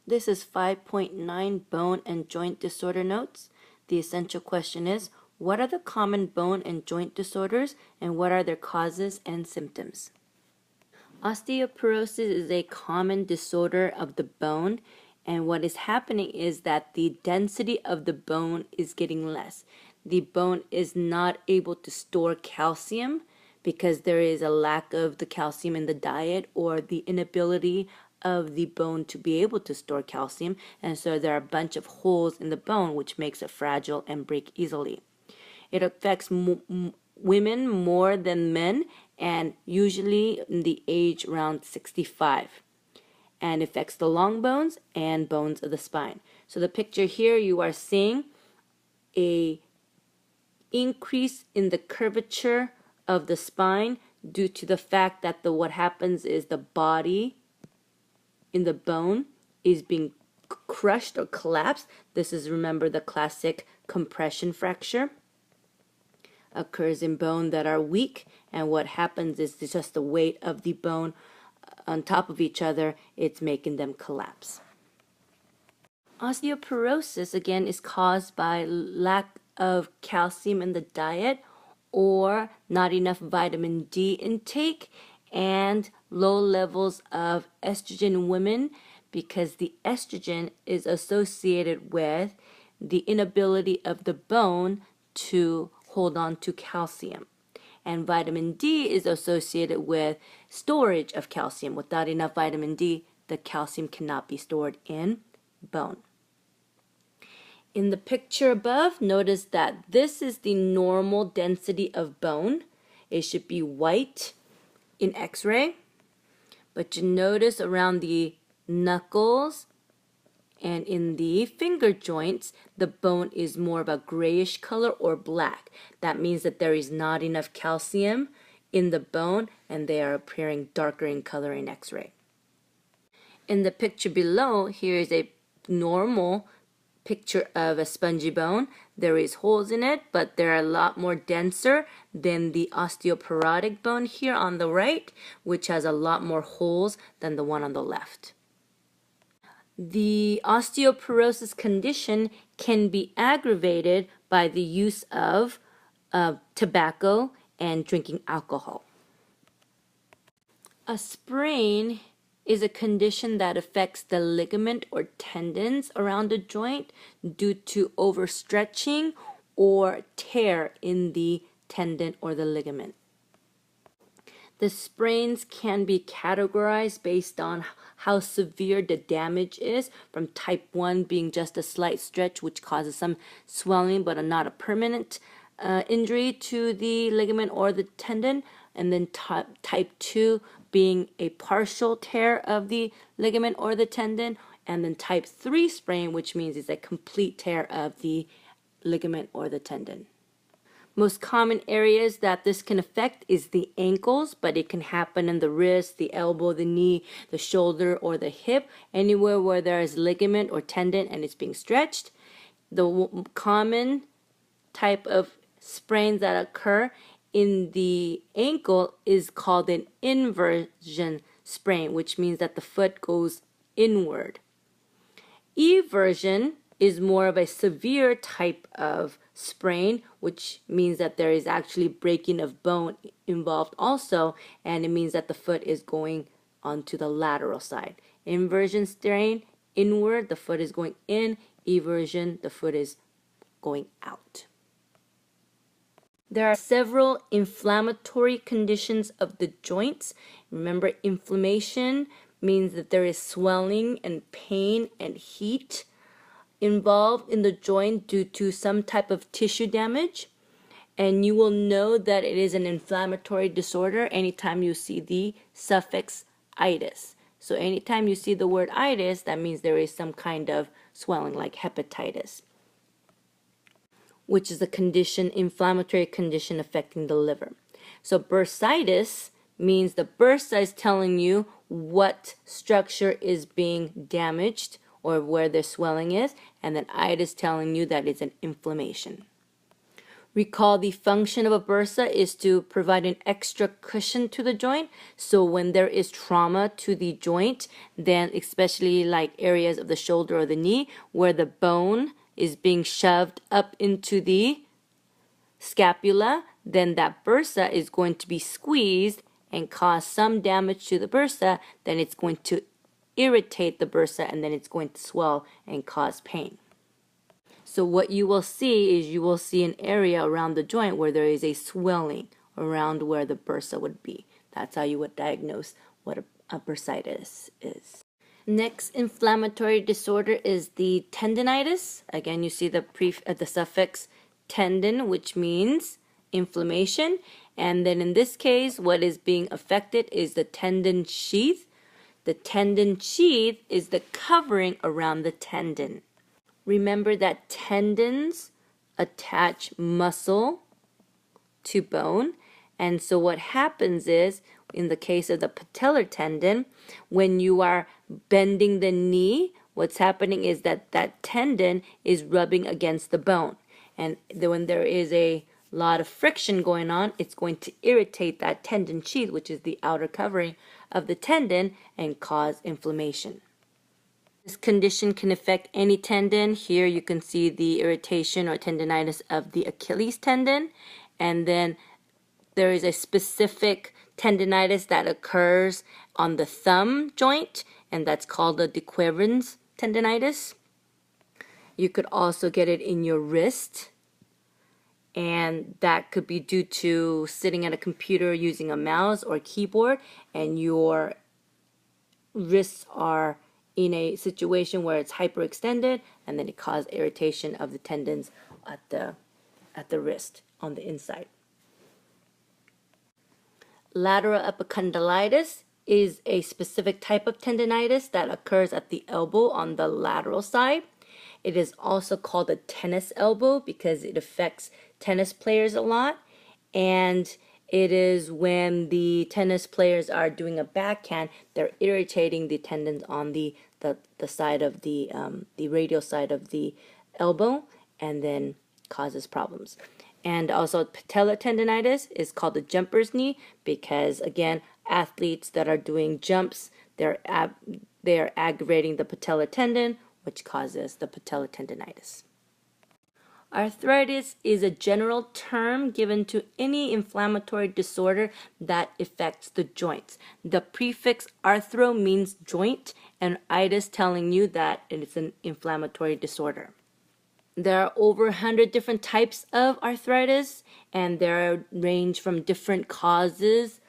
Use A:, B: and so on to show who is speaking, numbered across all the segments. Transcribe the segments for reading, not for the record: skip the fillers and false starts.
A: This is 5.9 Bone and Joint Disorder Notes. The essential question is, what are the common bone and joint disorders and what are their causes and symptoms? Osteoporosis is a common disorder of the bone, and what is happening is that the density of the bone is getting less. The bone is not able to store calcium because there is a lack of the calcium in the diet or the inability of the bone to be able to store calcium, and so there are a bunch of holes in the bone which makes it fragile and break easily. It affects women more than men, and usually in the age around 65, and affects the long bones and bones of the spine. So the picture here, you are seeing a increase in the curvature of the spine due to the fact that what happens is the body in the bone is being crushed or collapsed. This is, remember, the classic compression fracture occurs in bone that are weak, and what happens is it's just the weight of the bone on top of each other, it's making them collapse. Osteoporosis, again, is caused by lack of calcium in the diet or not enough vitamin D intake and low levels of estrogen in women, because the estrogen is associated with the inability of the bone to hold on to calcium. And vitamin D is associated with storage of calcium. Without enough vitamin D, the calcium cannot be stored in bone. In the picture above, notice that this is the normal density of bone. It should be white in X-ray, but you notice around the knuckles and in the finger joints, the bone is more of a grayish color or black. That means that there is not enough calcium in the bone and they are appearing darker in color in X-ray. In the picture below, here is a normal picture of a spongy bone. There is holes in it, but they're a lot more denser than the osteoporotic bone here on the right, which has a lot more holes than the one on the left. The osteoporosis condition can be aggravated by the use of tobacco and drinking alcohol. A sprain is a condition that affects the ligament or tendons around the joint due to overstretching or tear in the tendon or the ligament. The sprains can be categorized based on how severe the damage is, from type 1 being just a slight stretch which causes some swelling but not a permanent injury to the ligament or the tendon, and then type 2 being a partial tear of the ligament or the tendon, and then type 3 sprain, which means it's a complete tear of the ligament or the tendon. Most common areas that this can affect is the ankles, but it can happen in the wrist, the elbow, the knee, the shoulder, or the hip, anywhere where there is ligament or tendon and it's being stretched. The common type of sprains that occur in the ankle is called an inversion sprain, which means that the foot goes inward. Eversion is more of a severe type of sprain, which means that there is actually breaking of bone involved also, and it means that the foot is going onto the lateral side. Inversion strain, inward, the foot is going in. Eversion, the foot is going out. There are several inflammatory conditions of the joints. Remember, inflammation means that there is swelling and pain and heat involved in the joint due to some type of tissue damage, and you will know that it is an inflammatory disorder anytime you see the suffix itis. So anytime you see the word itis, that means there is some kind of swelling, like hepatitis, which is a condition, inflammatory condition affecting the liver. So bursitis means the bursa is telling you what structure is being damaged or where the swelling is, and then itis telling you that it's an inflammation. Recall the function of a bursa is to provide an extra cushion to the joint. So when there is trauma to the joint, then especially like areas of the shoulder or the knee where the bone is being shoved up into the scapula, then that bursa is going to be squeezed and cause some damage to the bursa. Then it's going to irritate the bursa and then it's going to swell and cause pain. So what you will see is you will see an area around the joint where there is a swelling around where the bursa would be. That's how you would diagnose what a bursitis is. Next inflammatory disorder is the tendonitis. Again, you see the suffix tendon, which means inflammation. And then in this case, what is being affected is the tendon sheath. The tendon sheath is the covering around the tendon. Remember that tendons attach muscle to bone. And so what happens is, in the case of the patellar tendon, when you are bending the knee, what's happening is that that tendon is rubbing against the bone. And when there is a lot of friction going on, it's going to irritate that tendon sheath, which is the outer covering of the tendon, and cause inflammation. This condition can affect any tendon. Here you can see the irritation or tendonitis of the Achilles tendon. And then there is a specific tendonitis that occurs on the thumb joint, and that's called the de Quervain's tendonitis. You could also get it in your wrist, and that could be due to sitting at a computer using a mouse or keyboard, and your wrists are in a situation where it's hyperextended, and then it causes irritation of the tendons at the wrist on the inside. Lateral epicondylitis is a specific type of tendonitis that occurs at the elbow on the lateral side. It is also called a tennis elbow because it affects tennis players a lot, and it is when the tennis players are doing a backhand, they're irritating the tendons on the side of the radial side of the elbow, and then causes problems. And also patellar tendonitis is called the jumper's knee because, again, athletes that are doing jumps, they're aggravating the patellar tendon, which causes the patellar tendonitis. Arthritis is a general term given to any inflammatory disorder that affects the joints. The prefix arthro means joint, and itis telling you that it is an inflammatory disorder. There are over 100 different types of arthritis, and they range from different causes,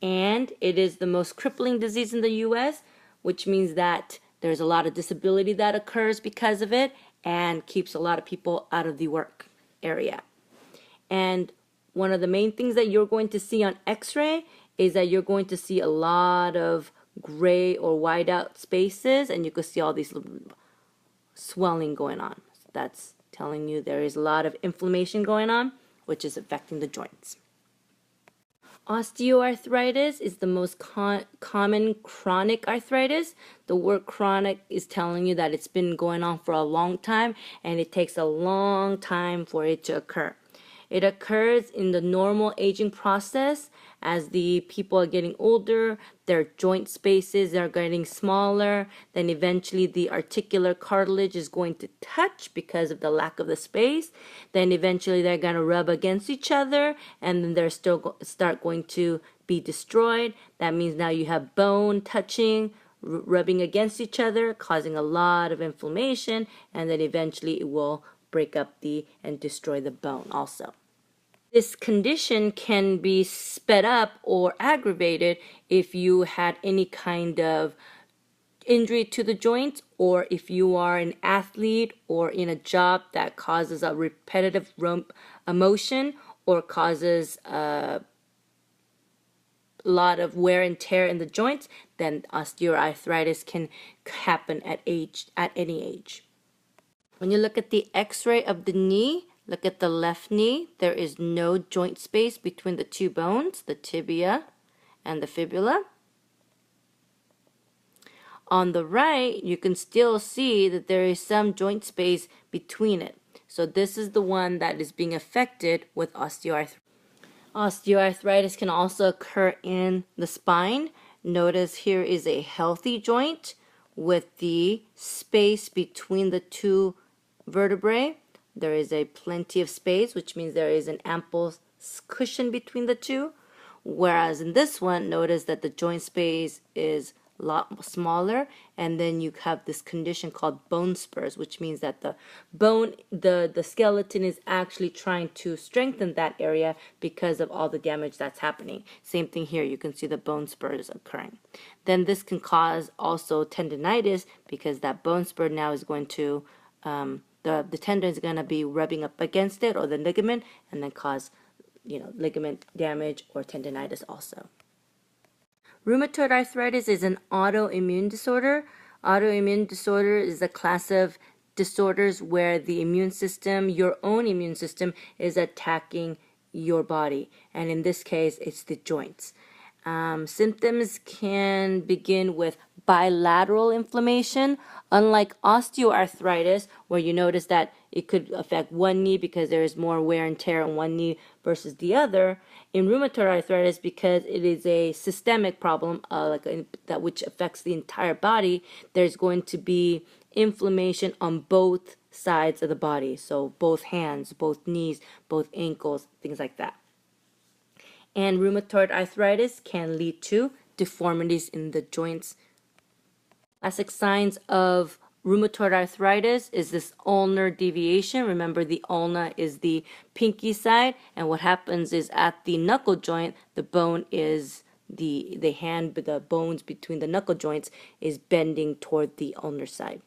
A: and it is the most crippling disease in the U.S., which means that there's a lot of disability that occurs because of it, and keeps a lot of people out of the work area. And one of the main things that you're going to see on x-ray is that you're going to see a lot of gray or white out spaces, and you can see all these swelling going on. So that's telling you there is a lot of inflammation going on, which is affecting the joints. Osteoarthritis is the most common chronic arthritis. The word chronic is telling you that it's been going on for a long time and it takes a long time for it to occur. It occurs in the normal aging process. As the people are getting older, their joint spaces are getting smaller, then eventually the articular cartilage is going to touch because of the lack of the space. Then eventually they're going to rub against each other, and then they're still start going to be destroyed. That means now you have bone touching, rubbing against each other, causing a lot of inflammation, and then eventually it will break up and destroy the bone also. This condition can be sped up or aggravated if you had any kind of injury to the joint, or if you are an athlete or in a job that causes a repetitive motion or causes a lot of wear and tear in the joints, then osteoarthritis can happen at any age. When you look at the x-ray of the knee, look at the left knee. There is no joint space between the two bones, the tibia and the fibula. On the right, you can still see that there is some joint space between it. So this is the one that is being affected with osteoarthritis. Osteoarthritis can also occur in the spine. Notice here is a healthy joint with the space between the two vertebrae. There is a plenty of space, which means there is an ample cushion between the two. Whereas in this one, notice that the joint space is a lot smaller, and then you have this condition called bone spurs, which means that the bone, the skeleton is actually trying to strengthen that area because of all the damage that's happening. Same thing here, you can see the bone spurs occurring. Then this can cause also tendonitis, because that bone spur now is going to the tendon is going to be rubbing up against it, or the ligament, and then cause ligament damage or tendonitis also. Rheumatoid arthritis is an autoimmune disorder. Autoimmune disorder is a class of disorders where the immune system, your own immune system, is attacking your body. And in this case, it's the joints. Symptoms can begin with bilateral inflammation, unlike osteoarthritis, where you notice that it could affect one knee because there is more wear and tear on one knee versus the other. In rheumatoid arthritis, because it is a systemic problem, that which affects the entire body, there's going to be inflammation on both sides of the body. So both hands, both knees, both ankles, things like that. And rheumatoid arthritis can lead to deformities in the joints. Classic signs of rheumatoid arthritis is this ulnar deviation. Remember, the ulna is the pinky side, and what happens is at the knuckle joint, the bone is the bones between the knuckle joints is bending toward the ulnar side.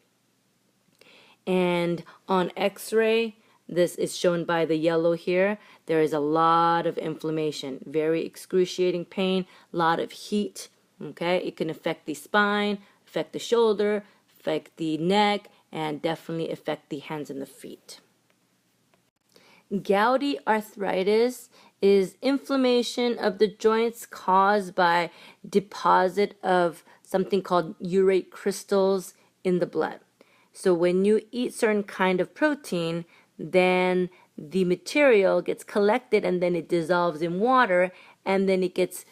A: And on X-ray, this is shown by the yellow here. There is a lot of inflammation, very excruciating pain, a lot of heat. Okay, it can affect the spine, affect the shoulder, affect the neck, and definitely affect the hands and the feet. Gouty arthritis is inflammation of the joints caused by deposit of something called urate crystals in the blood. So when you eat certain kind of protein, then the material gets collected and then it dissolves in water, and then it gets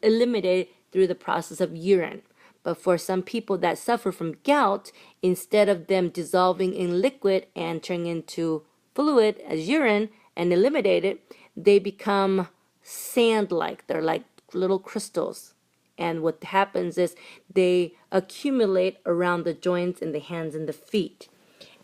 A: eliminated through the process of urine. But for some people that suffer from gout, instead of them dissolving in liquid and turning into fluid as urine and eliminate it, they become sand-like. They're like little crystals. And what happens is they accumulate around the joints in the hands and the feet.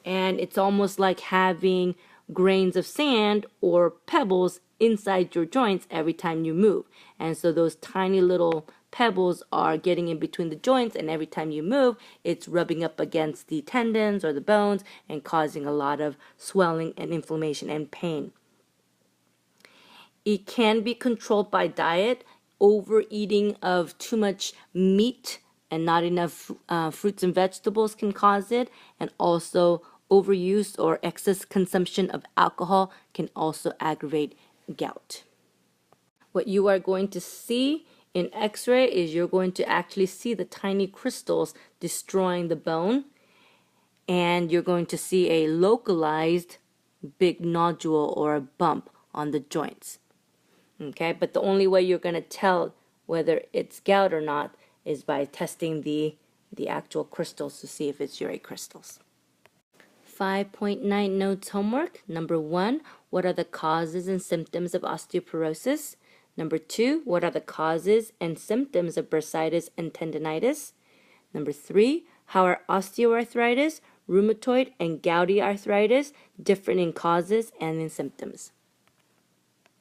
A: And it's almost like having grains of sand or pebbles inside your joints every time you move. And so those tiny little pebbles are getting in between the joints, and every time you move, it's rubbing up against the tendons or the bones and causing a lot of swelling and inflammation and pain. It can be controlled by diet. Overeating of too much meat and not enough fruits and vegetables can cause it, and also overuse or excess consumption of alcohol can also aggravate gout. What you are going to see in X-ray is you're going to actually see the tiny crystals destroying the bone, and you're going to see a localized big nodule or a bump on the joints. Okay, but the only way you're going to tell whether it's gout or not is by testing the actual crystals to see if it's urate crystals. 5.9 notes homework. Number 1, what are the causes and symptoms of osteoporosis? Number 2, what are the causes and symptoms of bursitis and tendonitis? Number 3, how are osteoarthritis, rheumatoid, and gouty arthritis different in causes and in symptoms?